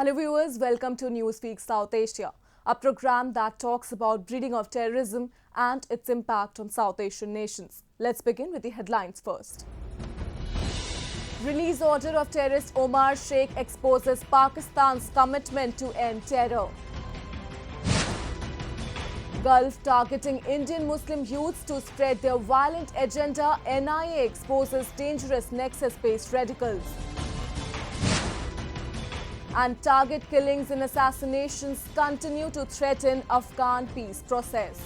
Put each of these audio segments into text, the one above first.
Hello viewers, welcome to Newsweek South Asia, a program that talks about breeding of terrorism and its impact on South Asian nations. Let's begin with the headlines first. Release order of terrorist Omar Sheikh exposes Pakistan's commitment to end terror. Gulf targeting Indian Muslim youths to spread their violent agenda, NIA exposes dangerous nexus-based radicals. And target killings and assassinations continue to threaten Afghan peace process.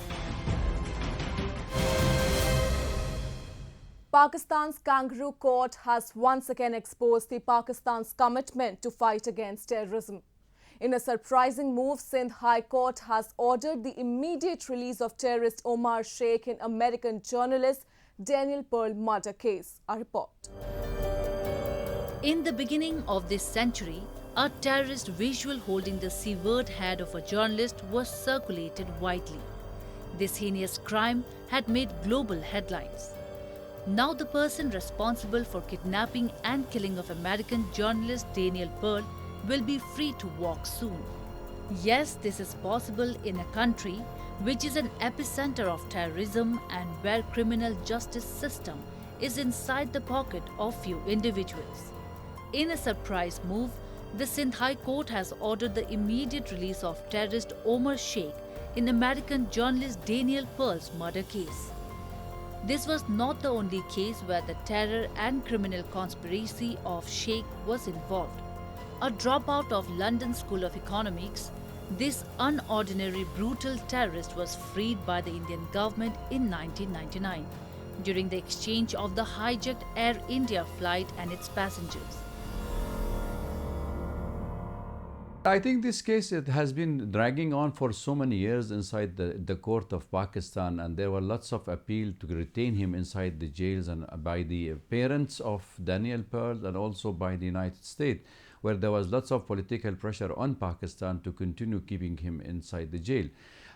Pakistan's kangaroo court has once again exposed the Pakistan's commitment to fight against terrorism. In a surprising move, Sindh High Court has ordered the immediate release of terrorist Omar Sheikh in American journalist Daniel Pearl murder case. A report. In the beginning of this century, a terrorist visual holding the severed head of a journalist was circulated widely. This heinous crime had made global headlines. Now the person responsible for kidnapping and killing of American journalist Daniel Pearl will be free to walk soon. Yes, this is possible in a country which is an epicenter of terrorism and where criminal justice system is inside the pocket of few individuals. In a surprise move, the Sindh High Court has ordered the immediate release of terrorist Omar Sheikh in American journalist Daniel Pearl's murder case. This was not the only case where the terror and criminal conspiracy of Sheikh was involved. A dropout of London School of Economics, this unordinary brutal terrorist was freed by the Indian government in 1999 during the exchange of the hijacked Air India flight and its passengers. I think this case has been dragging on for so many years inside the court of Pakistan, and there were lots of appeal to retain him inside the jails and by the parents of Daniel Pearl and also by the United States, where there was lots of political pressure on Pakistan to continue keeping him inside the jail.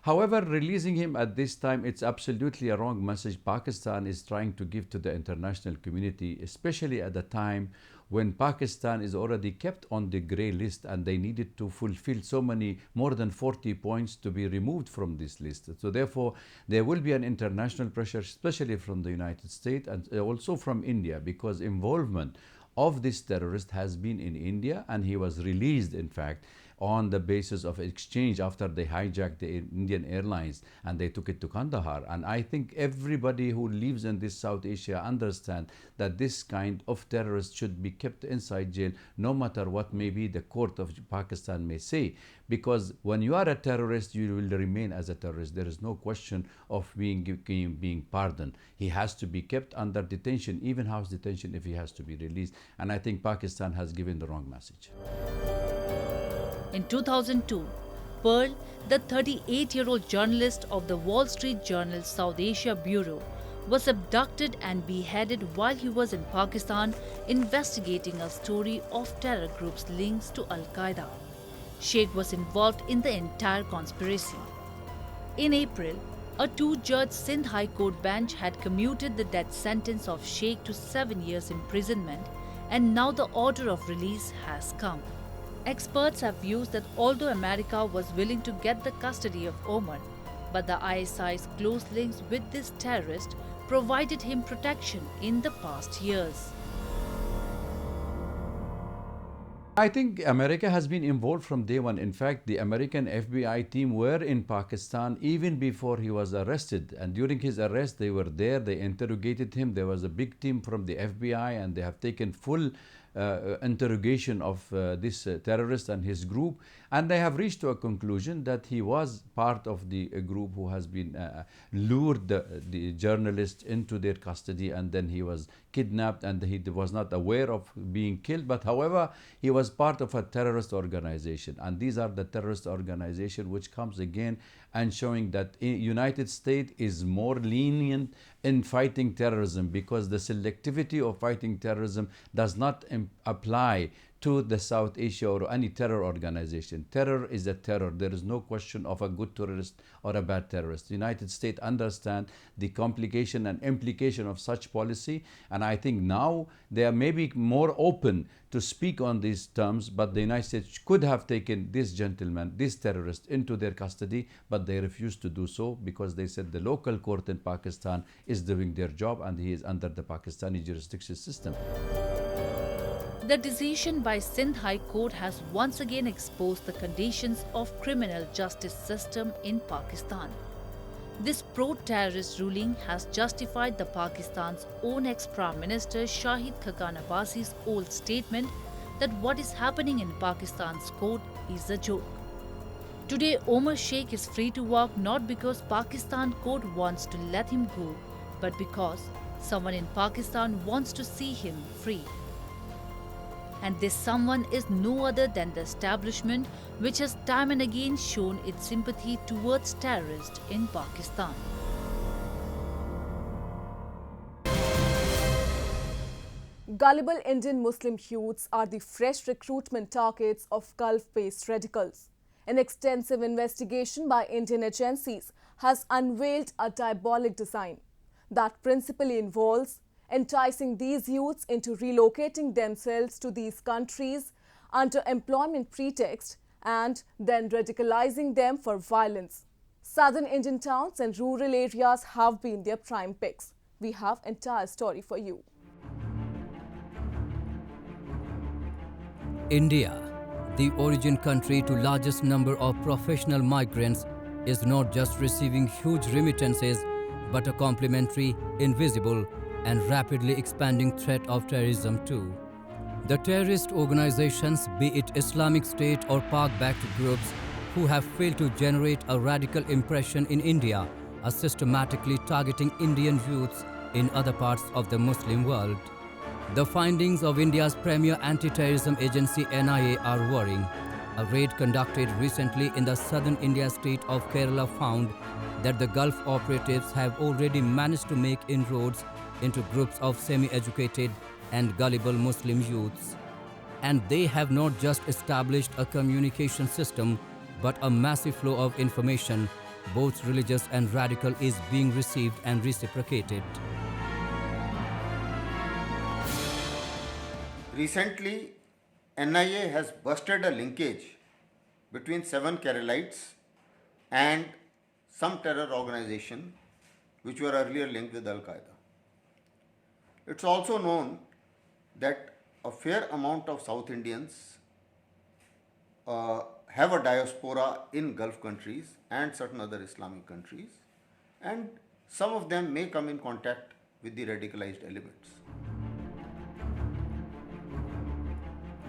However, releasing him at this time, it's absolutely a wrong message Pakistan is trying to give to the international community, especially at the time when Pakistan is already kept on the grey list and they needed to fulfill so many, more than 40 points to be removed from this list. So therefore, there will be an international pressure, especially from the United States and also from India, because involvement of this terrorist has been in India, and he was released, in fact, on the basis of exchange after they hijacked the Indian Airlines and they took it to Kandahar. And I think everybody who lives in this South Asia understands that this kind of terrorist should be kept inside jail, no matter what maybe the court of Pakistan may say. Because when you are a terrorist, you will remain as a terrorist. There is no question of being pardoned. He has to be kept under detention, even house detention, if he has to be released. And I think Pakistan has given the wrong message. In 2002, Pearl, the 38-year-old journalist of the Wall Street Journal South Asia Bureau, was abducted and beheaded while he was in Pakistan investigating a story of terror groups' links to Al Qaeda. Sheikh was involved in the entire conspiracy. In April, a two-judge Sindh High Court bench had commuted the death sentence of Sheikh to 7 years imprisonment, and now the order of release has come. Experts have views that although America was willing to get the custody of Omar, but the ISI's close links with this terrorist provided him protection in the past years. I think America has been involved from day one. In fact, the American FBI team were in Pakistan even before he was arrested. And during his arrest, they were there, they interrogated him. There was a big team from the FBI and they have taken full interrogation of this terrorist and his group, and they have reached to a conclusion that he was part of the group who has been lured the journalist into their custody, and then he was kidnapped and he was not aware of being killed, but however he was part of a terrorist organization. And these are the terrorist organization which comes again and showing that United States is more lenient in fighting terrorism, because the selectivity of fighting terrorism does not apply to the South Asia or any terror organization. Terror is a terror. There is no question of a good terrorist or a bad terrorist. The United States understand the complication and implication of such policy, and I think now they are maybe more open to speak on these terms, but the United States could have taken this gentleman, this terrorist, into their custody, but they refused to do so because they said the local court in Pakistan is doing their job and he is under the Pakistani jurisdiction system. The decision by Sindh High Court has once again exposed the conditions of criminal justice system in Pakistan. This pro-terrorist ruling has justified the Pakistan's own ex-Prime Minister Shahid Khaqan Abbasi's old statement that what is happening in Pakistan's court is a joke. Today, Omar Sheikh is free to walk not because Pakistan court wants to let him go, but because someone in Pakistan wants to see him free. And this someone is no other than the establishment, which has time and again shown its sympathy towards terrorists in Pakistan. Gullible Indian Muslim youths are the fresh recruitment targets of Gulf-based radicals. An extensive investigation by Indian agencies has unveiled a diabolic design that principally involves enticing these youths into relocating themselves to these countries under employment pretext and then radicalizing them for violence. Southern Indian towns and rural areas have been their prime picks. We have an entire story for you. India, the origin country to largest number of professional migrants, is not just receiving huge remittances but a complementary, invisible and rapidly expanding threat of terrorism too. The terrorist organizations, be it Islamic State or Pak-backed groups, who have failed to generate a radical impression in India, are systematically targeting Indian youths in other parts of the Muslim world. The findings of India's premier anti-terrorism agency NIA are worrying. A raid conducted recently in the southern India state of Kerala found that the Gulf operatives have already managed to make inroads into groups of semi-educated and gullible Muslim youths. And they have not just established a communication system, but a massive flow of information, both religious and radical, is being received and reciprocated. Recently, NIA has busted a linkage between 7 Keralites and some terror organization which were earlier linked with Al Qaeda. It's also known that a fair amount of South Indians have a diaspora in Gulf countries and certain other Islamic countries, and some of them may come in contact with the radicalized elements.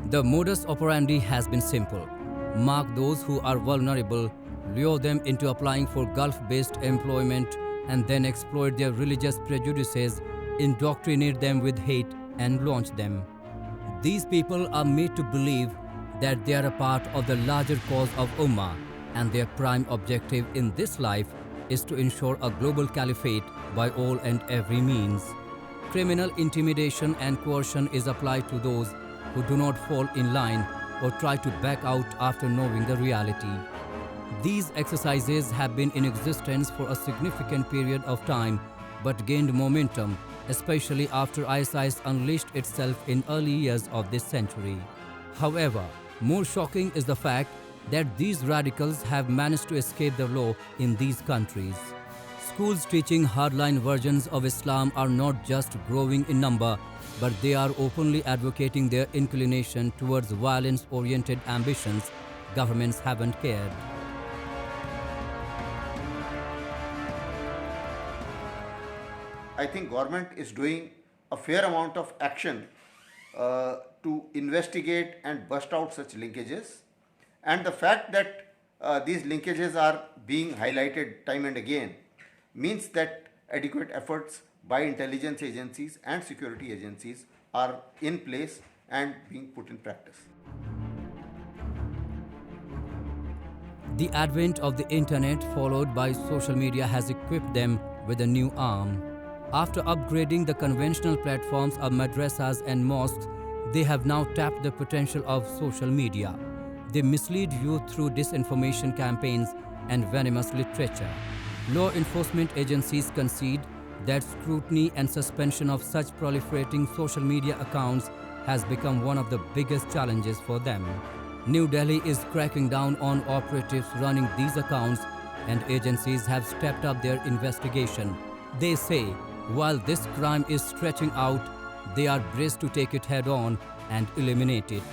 The modus operandi has been simple. Mark those who are vulnerable, lure them into applying for Gulf-based employment, and then exploit their religious prejudices, indoctrinate them with hate, and launch them. These people are made to believe that they are a part of the larger cause of Ummah, and their prime objective in this life is to ensure a global caliphate by all and every means. Criminal intimidation and coercion is applied to those who do not fall in line or try to back out after knowing the reality. These exercises have been in existence for a significant period of time, but gained momentum, especially after ISIS unleashed itself in early years of this century. However, more shocking is the fact that these radicals have managed to escape the law in these countries. Schools teaching hardline versions of Islam are not just growing in number, but they are openly advocating their inclination towards violence-oriented ambitions. Governments haven't cared. I think government is doing a fair amount of action to investigate and bust out such linkages, and the fact that these linkages are being highlighted time and again means that adequate efforts by intelligence agencies and security agencies are in place and being put in practice. The advent of the internet, followed by social media, has equipped them with a new arm. After upgrading the conventional platforms of madrasas and mosques, They have now tapped the potential of social media. They mislead youth through disinformation campaigns and venomous literature. Law enforcement agencies concede that scrutiny and suspension of such proliferating social media accounts has become one of the biggest challenges for them. New Delhi is cracking down on operatives running these accounts, and agencies have stepped up their investigation. They say, while this crime is stretching out, they are braced to take it head on and eliminate it.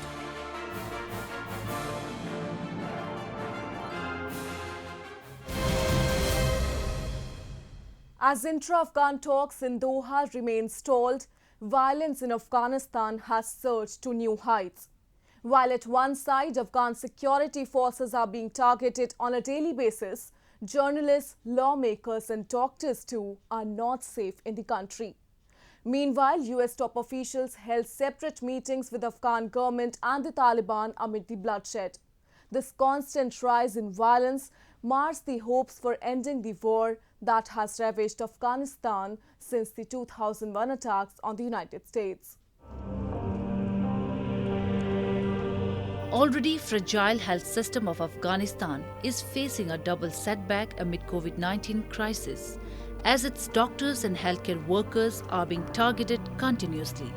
As intra-Afghan talks in Doha remain stalled, violence in Afghanistan has surged to new heights. While at one side, Afghan security forces are being targeted on a daily basis, journalists, lawmakers and doctors too are not safe in the country. Meanwhile, US top officials held separate meetings with Afghan government and the Taliban amid the bloodshed. This constant rise in violence mars the hopes for ending the war that has ravaged Afghanistan since the 2001 attacks on the United States. Already fragile health system of Afghanistan is facing a double setback amid COVID-19 crisis, as its doctors and healthcare workers are being targeted continuously.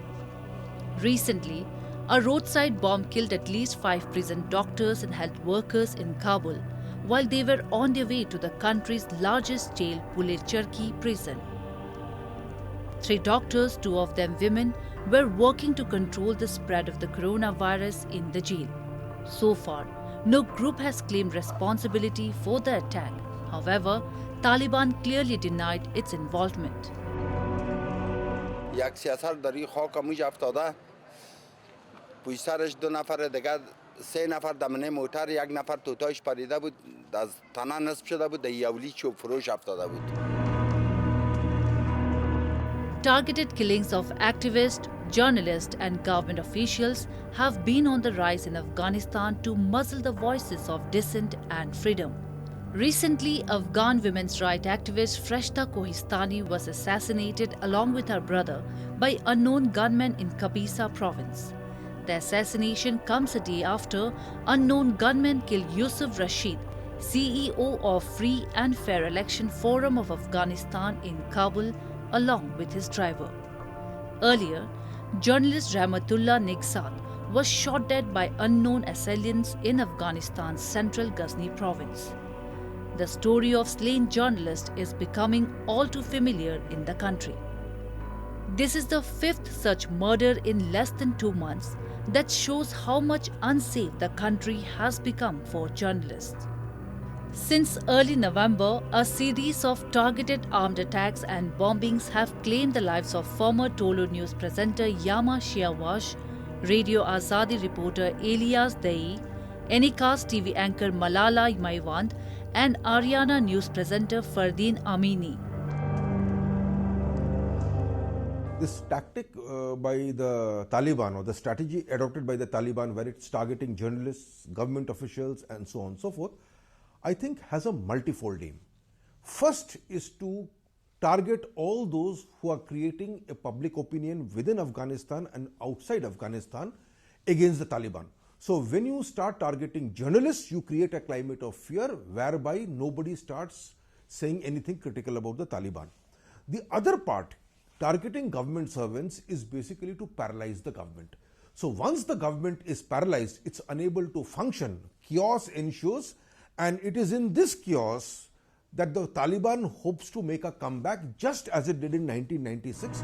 Recently, a roadside bomb killed at least 5 prison doctors and health workers in Kabul while they were on their way to the country's largest jail, Bulletin prison. 3 doctors, 2 of them women, were working to control the spread of the coronavirus in the jail. So far, no group has claimed responsibility for the attack. However, Taliban clearly denied its involvement. یک سیاست داری خاک موج افتاده پشت سرش 2 نفر دیگه 3 نفر دمنه موتر یک نفر توتایش پریده بود از تنه نصف شده بود یولی چوب فروش افتاده بود. Targeted killings of activists, journalists and government officials have been on the rise in Afghanistan to muzzle the voices of dissent and freedom. Recently, Afghan women's rights activist Freshta Kohistani was assassinated along with her brother by unknown gunmen in Kapisa province. The assassination comes a day after unknown gunmen killed Yusuf Rashid, CEO of Free and Fair Election Forum of Afghanistan in Kabul, along with his driver. Earlier, journalist Rahmatullah Nigsat was shot dead by unknown assailants in Afghanistan's central Ghazni province. The story of slain journalists is becoming all too familiar in the country. This is the 5th such murder in less than 2 months that shows how much unsafe the country has become for journalists. Since early November, a series of targeted armed attacks and bombings have claimed the lives of former Tolu news presenter Yama Shiawash, Radio Azadi reporter Elias Dai, Anycast TV anchor Malala Maiwand, and Ariana news presenter Fardeen Amini. This tactic by the Taliban, or the strategy adopted by the Taliban, where it's targeting journalists, government officials and so on and so forth, I think has a multifold aim. First is to target all those who are creating a public opinion within Afghanistan and outside Afghanistan against the Taliban. So when you start targeting journalists, you create a climate of fear whereby nobody starts saying anything critical about the Taliban. The other part, targeting government servants, is basically to paralyze the government. So once the government is paralyzed, it's unable to function, chaos ensues, and it is in this chaos that the Taliban hopes to make a comeback, just as it did in 1996.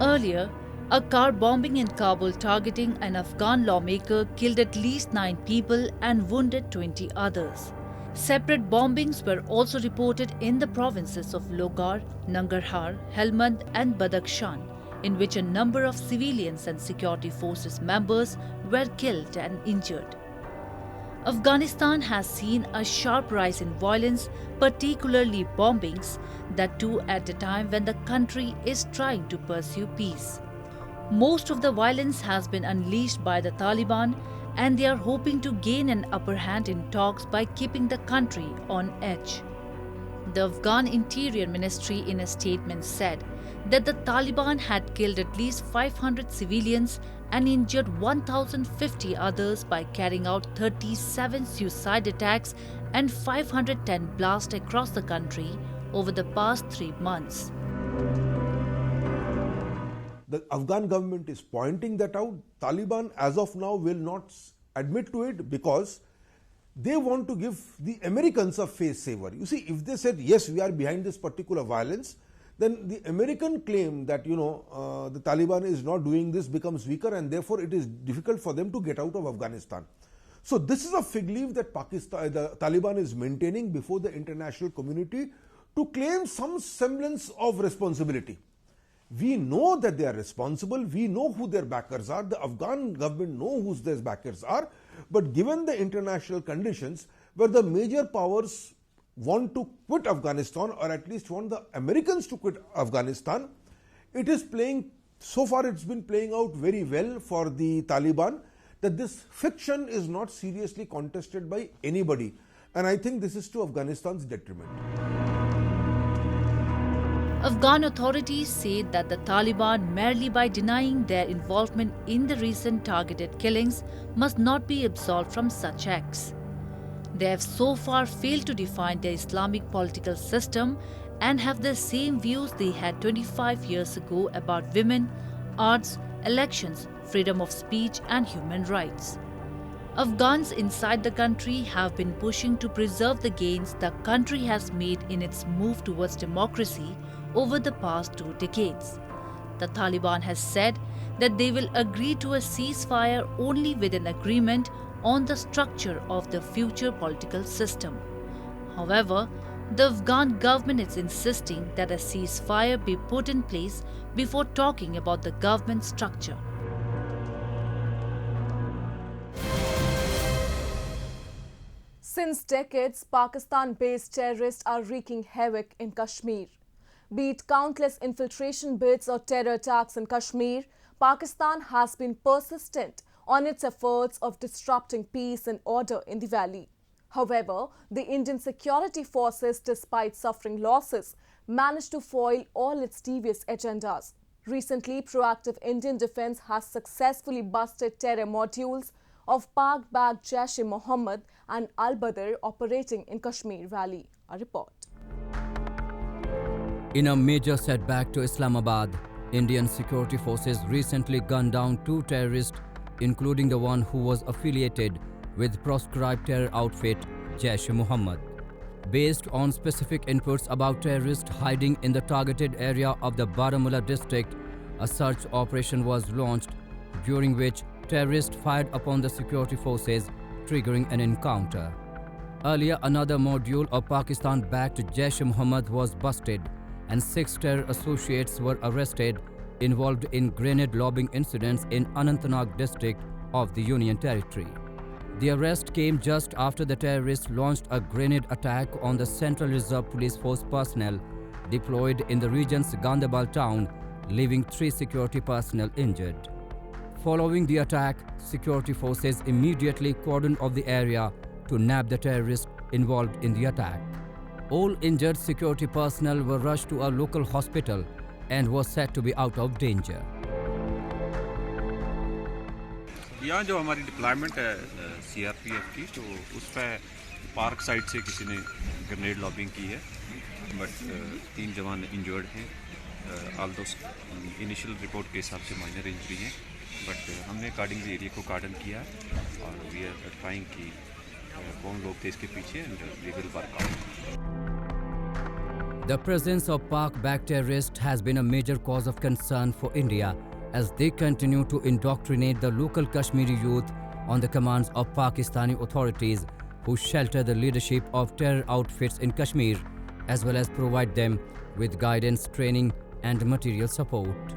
Earlier, a car bombing in Kabul targeting an Afghan lawmaker killed at least 9 people and wounded 20 others. Separate bombings were also reported in the provinces of Logar, Nangarhar, Helmand and Badakhshan, in which a number of civilians and security forces members were killed and injured. Afghanistan has seen a sharp rise in violence, particularly bombings, that too at a time when the country is trying to pursue peace. Most of the violence has been unleashed by the Taliban, and they are hoping to gain an upper hand in talks by keeping the country on edge. The Afghan Interior Ministry in a statement said that the Taliban had killed at least 500 civilians and injured 1,050 others by carrying out 37 suicide attacks and 510 blasts across the country over the past 3 months. The Afghan government is pointing that out. Taliban as of now will not admit to it because they want to give the Americans a face saver. You see, if they said, yes, we are behind this particular violence, then the American claim that, the Taliban is not doing this becomes weaker and therefore it is difficult for them to get out of Afghanistan. So this is a fig leaf that the Taliban is maintaining before the international community to claim some semblance of responsibility. We know that they are responsible, we know who their backers are, the Afghan government know who their backers are, but given the international conditions where the major powers want to quit Afghanistan or at least want the Americans to quit Afghanistan, it is playing, so far it's been playing out very well for the Taliban that this fiction is not seriously contested by anybody, and I think this is to Afghanistan's detriment. Afghan authorities say that the Taliban, merely by denying their involvement in the recent targeted killings, must not be absolved from such acts. They have so far failed to define their Islamic political system and have the same views they had 25 years ago about women, arts, elections, freedom of speech and human rights. Afghans inside the country have been pushing to preserve the gains the country has made in its move towards democracy over the past 2 decades. The Taliban has said that they will agree to a ceasefire only with an agreement on the structure of the future political system. However, the Afghan government is insisting that a ceasefire be put in place before talking about the government structure. Since decades, Pakistan-based terrorists are wreaking havoc in Kashmir. Be it countless infiltration bids or terror attacks in Kashmir, Pakistan has been persistent on its efforts of disrupting peace and order in the valley. However, the Indian security forces, despite suffering losses, managed to foil all its devious agendas. Recently, proactive Indian defense has successfully busted terror modules of Pak-backed Jaish-e-Mohammed and Al Badr operating in Kashmir Valley. A report. In a major setback to Islamabad, Indian security forces recently gunned down 2 terrorists, including the one who was affiliated with proscribed terror outfit Jaish-e-Mohammed. Based on specific inputs about terrorists hiding in the targeted area of the Baramulla district, a search operation was launched, during which terrorists fired upon the security forces, triggering an encounter. Earlier, another module of Pakistan-backed Jaish-e-Mohammed was busted, and 6 terror associates were arrested involved in grenade lobbing incidents in Anantnag district of the Union Territory. The arrest came just after the terrorists launched a grenade attack on the Central Reserve Police Force personnel deployed in the region's Gandabal town, leaving 3 security personnel injured. Following the attack, security forces immediately cordoned off the area to nab the terrorists involved in the attack. All injured security personnel were rushed to a local hospital and were said to be out of danger. यहाँ जो हमारी deployment है CRPF की, तो उस पर park side से किसी ने ग्रेनेड लॉबिंग की है, बट 3 जवान इंजर्ड हैं। ऑल दो इनिशियल रिपोर्ट के हिसाब से माइनर इंजरी हैं, बट हमने अकॉर्डिंगली एरिया को कार्डन किया और वी आर ट्राइंग कि कौन लोग थे इसके पीछे and we will work out. The presence of Pak-backed terrorists has been a major cause of concern for India as they continue to indoctrinate the local Kashmiri youth on the commands of Pakistani authorities who shelter the leadership of terror outfits in Kashmir, as well as provide them with guidance, training and material support.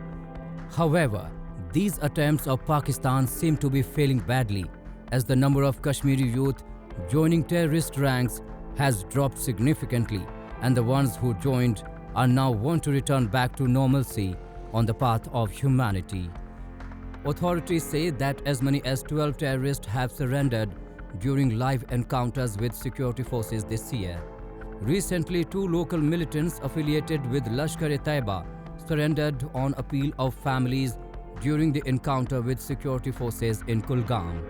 However, these attempts of Pakistan seem to be failing badly as the number of Kashmiri youth joining terrorist ranks has dropped significantly, and the ones who joined are now want to return back to normalcy on the path of humanity. Authorities say that as many as 12 terrorists have surrendered during live encounters with security forces this year. Recently, 2 local militants affiliated with Lashkar-e-Taiba surrendered on appeal of families during the encounter with security forces in Kulgam.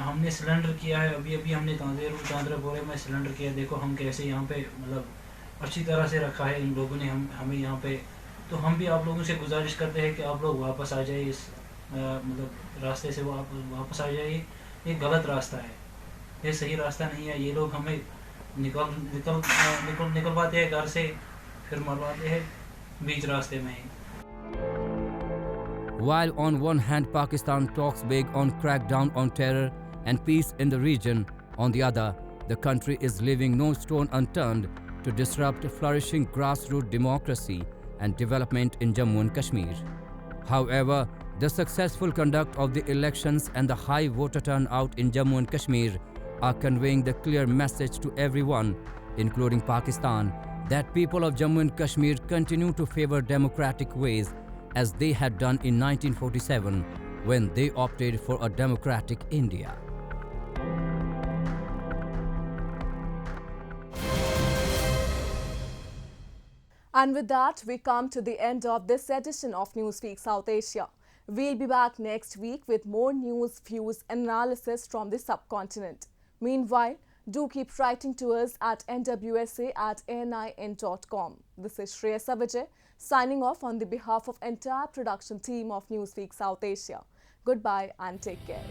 हमने cylinder किया है, अभी हमने तांद्रापोरे में cylinder किया। देखो हम कैसे यहाँ पे मतलब अच्छी तरह से रखा है इन लोगों ने हमें यहाँ पे। तो हम भी आप लोगों से गुजारिश करते हैं कि आप लोग वापस आ जाइए, इस मतलब रास्ते से वापस आ जाइए। ये गलत रास्ता है, ये सही रास्ता नहीं है। ये लोग हमें निकलवाते हैं घर से, फिर मरवाते हैं बीच रास्ते में ही। While on one hand Pakistan talks big on crackdown on terror and peace in the region, on the other, the country is leaving no stone unturned to disrupt flourishing grassroots democracy and development in Jammu and Kashmir. However, the successful conduct of the elections and the high voter turnout in Jammu and Kashmir are conveying the clear message to everyone, including Pakistan, that people of Jammu and Kashmir continue to favor democratic ways as they had done in 1947 when they opted for a democratic India. And with that, we come to the end of this edition of Newsweek South Asia. We'll be back next week with more news, views, and analysis from the subcontinent. Meanwhile, do keep writing to us at nwsa@nin.com. This is Shreya Savajay signing off on the behalf of entire production team of Newsweek South Asia. Goodbye and take care.